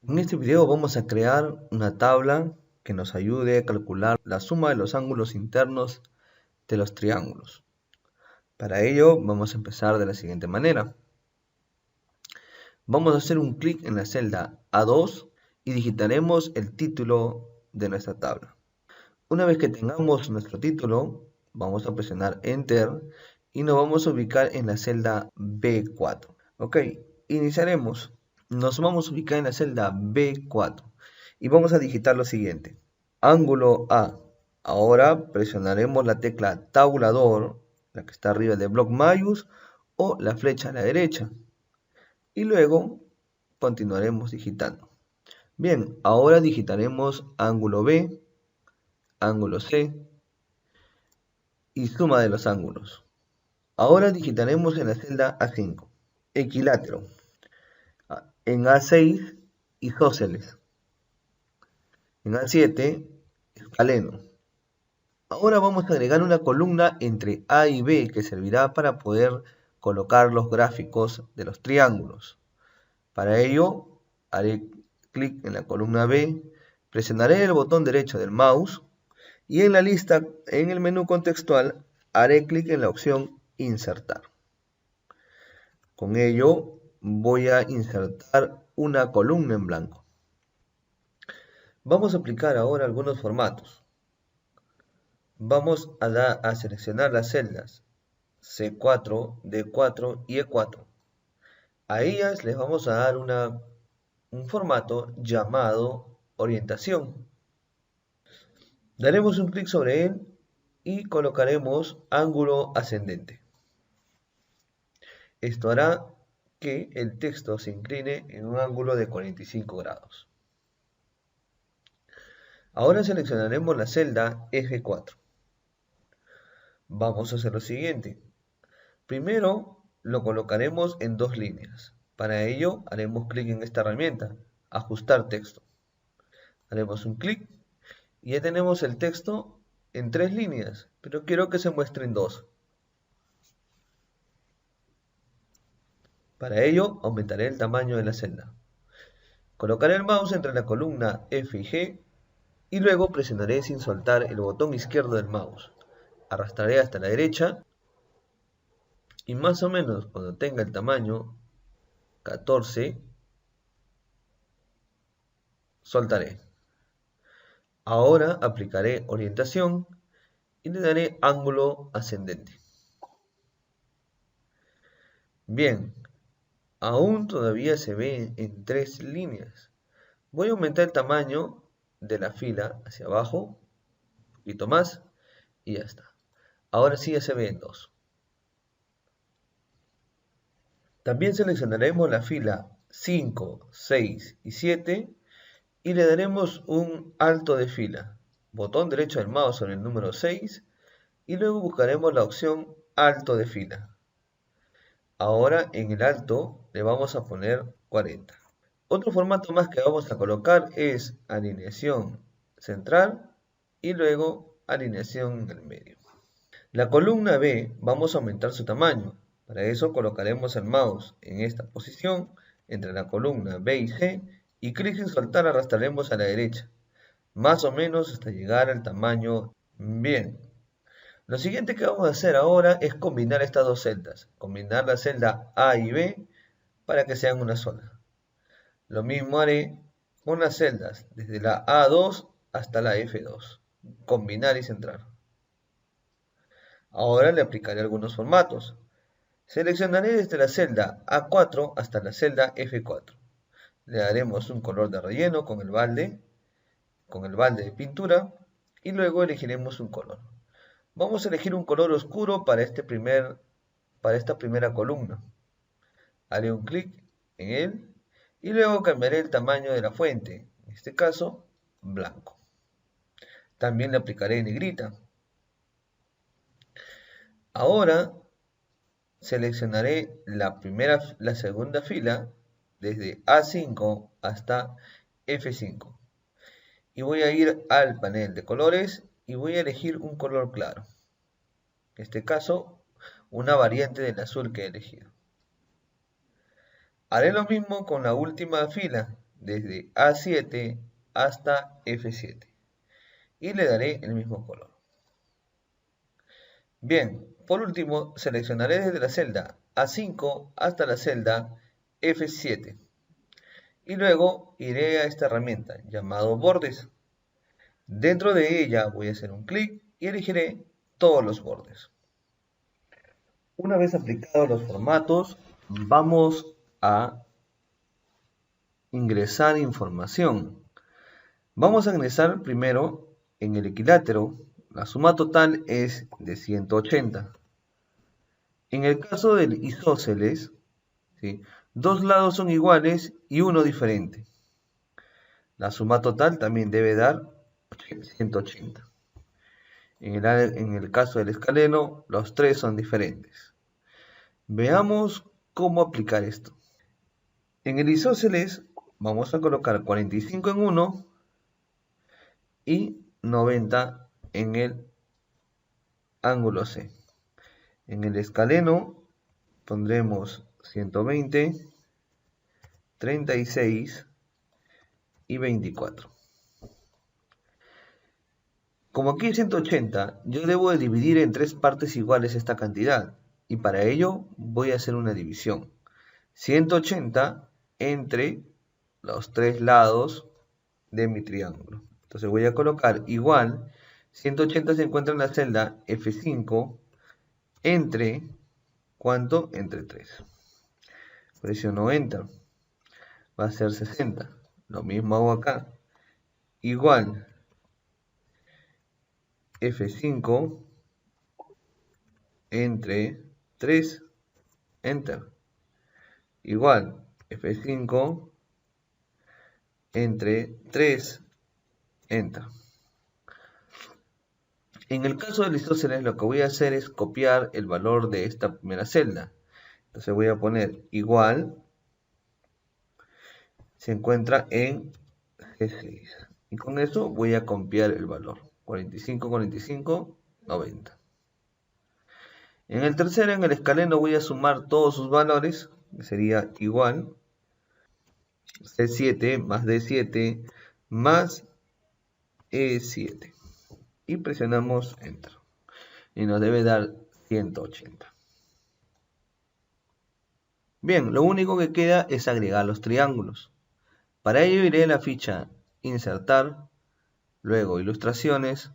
En este video vamos a crear una tabla que nos ayude a calcular la suma de los ángulos internos de los triángulos. Para ello vamos a empezar de la siguiente manera. Vamos a hacer un clic en la celda A2 y digitaremos el título de nuestra tabla. Una vez que tengamos nuestro título, vamos a presionar Enter y nos vamos a ubicar en la celda B4. Ok, iniciaremos. Nos vamos a ubicar en la celda B4 y vamos a digitar lo siguiente. Ángulo A. Ahora presionaremos la tecla tabulador, la que está arriba del bloc mayús, o la flecha a la derecha. Y luego continuaremos digitando. Bien, ahora digitaremos ángulo B, ángulo C y suma de los ángulos. Ahora digitaremos en la celda A5, equilátero, en A6, isósceles, en A7, escaleno. Ahora vamos a agregar una columna entre A y B que servirá para poder colocar los gráficos de los triángulos. Para ello, haré clic en la columna B, presionaré el botón derecho del mouse y en la lista, en el menú contextual, haré clic en la opción Insertar. Con ello, voy a insertar una columna en blanco. Vamos a aplicar ahora algunos formatos. Vamos a seleccionar las celdas C4, D4 y E4. A ellas les vamos a dar un formato llamado orientación. Daremos un clic sobre él y colocaremos ángulo ascendente. Esto hará que el texto se incline en un ángulo de 45 grados. Ahora seleccionaremos la celda F4. Vamos a hacer lo siguiente. Primero lo colocaremos en dos líneas. Para ello haremos clic en esta herramienta, ajustar texto. Haremos un clic y ya tenemos el texto en 3 líneas, pero quiero que se muestre en 2. Para ello aumentaré el tamaño de la celda. Colocaré el mouse entre la columna F y G y luego presionaré sin soltar el botón izquierdo del mouse. Arrastraré hasta la derecha y más o menos cuando tenga el tamaño 14, soltaré. Ahora aplicaré orientación y le daré ángulo ascendente. Bien, aún todavía se ve en 3 líneas. Voy a aumentar el tamaño de la fila hacia abajo, un poquito más, y ya está. Ahora sí ya se ve en 2. También seleccionaremos la fila 5, 6 y 7 y le daremos un alto de fila. Botón derecho del mouse sobre el número 6 y luego buscaremos la opción alto de fila. Ahora en el alto le vamos a poner 40. Otro formato más que vamos a colocar es alineación central y luego alineación en el medio. La columna B vamos a aumentar su tamaño. Para eso colocaremos el mouse en esta posición entre la columna B y C y clic en soltar arrastraremos a la derecha, más o menos hasta llegar al tamaño bien. Lo siguiente que vamos a hacer ahora es combinar estas dos celdas, combinar la celda A y B para que sean una sola. Lo mismo haré con las celdas desde la A2 hasta la F2, combinar y centrar. Ahora le aplicaré algunos formatos. Seleccionaré desde la celda A4 hasta la celda F4. Le daremos un color de relleno con el balde de pintura y luego elegiremos un color. Vamos a elegir un color oscuro para esta primera columna. Haré un clic en él y luego cambiaré el tamaño de la fuente, en este caso blanco. También le aplicaré negrita. Ahora seleccionaré la segunda fila desde A5 hasta F5 y voy a ir al panel de colores y voy a elegir un color claro, en este caso una variante del azul que he elegido. Haré lo mismo con la última fila desde A7 hasta F7 y le daré el mismo color. Bien, por último seleccionaré desde la celda A5 hasta la celda F7 y luego iré a esta herramienta llamado bordes. Dentro de ella voy a hacer un clic y elegiré todos los bordes. Una vez aplicados los formatos, vamos a ingresar información. Vamos a ingresar primero en el equilátero. La suma total es de 180. En el caso del isósceles, ¿sí?, dos lados son iguales y uno diferente. La suma total también debe dar 180. En el caso del escaleno, los tres son diferentes. Veamos cómo aplicar esto. En el isósceles vamos a colocar 45 en uno y 90 en el ángulo C. En el escaleno pondremos 120, 36 y 24. Como aquí es 180, yo debo de dividir en tres partes iguales esta cantidad. Y para ello voy a hacer una división. 180 entre los tres lados de mi triángulo. Entonces voy a colocar igual, 180 se encuentra en la celda F5 entre, ¿cuánto? Entre 3. Presiono Enter. Va a ser 60. Lo mismo hago acá. Igual, F5 entre 3, Enter. Igual, F5 entre 3, Enter. En el caso del isósceles, lo que voy a hacer es copiar el valor de esta primera celda. Entonces voy a poner igual, se encuentra en G6. Y con eso voy a copiar el valor. 45, 45, 90. En el tercero, en el escaleno, voy a sumar todos sus valores, que sería igual C7 más D7 más E7. Y presionamos Enter. Y nos debe dar 180. Bien, lo único que queda es agregar los triángulos. Para ello iré a la ficha Insertar, luego Ilustraciones,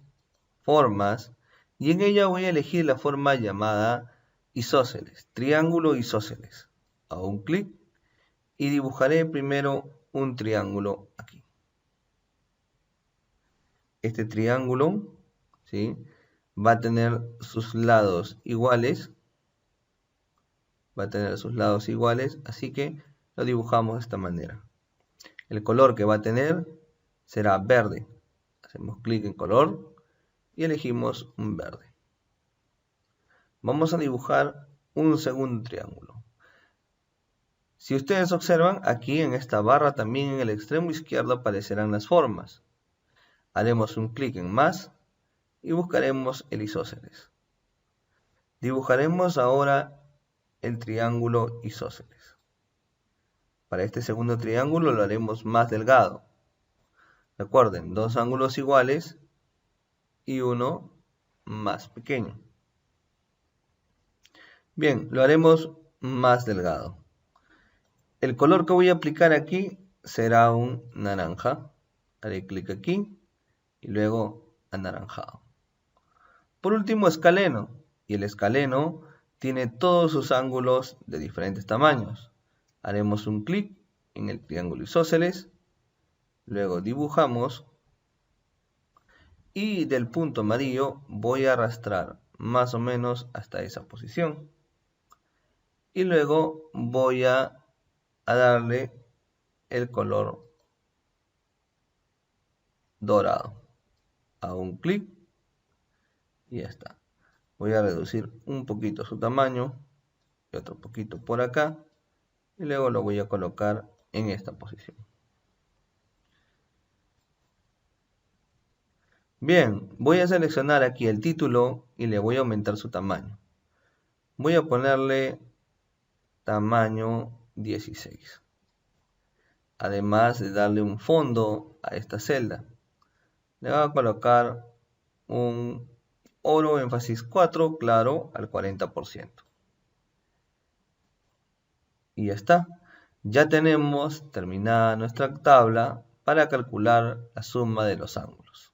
Formas, y en ella voy a elegir la forma llamada isósceles, triángulo isósceles. Hago un clic y dibujaré primero un triángulo aquí. Este triángulo, ¿sí?, va a tener sus lados iguales. Así que lo dibujamos de esta manera. El color que va a tener será verde. Hacemos clic en color y elegimos un verde. Vamos a dibujar un segundo triángulo. Si ustedes observan, aquí en esta barra también en el extremo izquierdo aparecerán las formas. Haremos un clic en más y buscaremos el isósceles. Dibujaremos ahora el triángulo isósceles. Para este segundo triángulo lo haremos más delgado. Recuerden, dos ángulos iguales y uno más pequeño. Bien, lo haremos más delgado. El color que voy a aplicar aquí será un naranja. Haré clic aquí y luego anaranjado. Por último, escaleno. Y el escaleno tiene todos sus ángulos de diferentes tamaños. Haremos un clic en el triángulo isósceles. Luego dibujamos. Y del punto amarillo voy a arrastrar más o menos hasta esa posición. Y luego voy a darle el color dorado. Hago un clic y ya está. Voy a reducir un poquito su tamaño y otro poquito por acá. Y luego lo voy a colocar en esta posición. Bien, voy a seleccionar aquí el título y le voy a aumentar su tamaño. Voy a ponerle tamaño 16. además de darle un fondo a esta celda. Le voy a colocar un oro énfasis 4 claro al 40%. Y ya está. Ya tenemos terminada nuestra tabla para calcular la suma de los ángulos.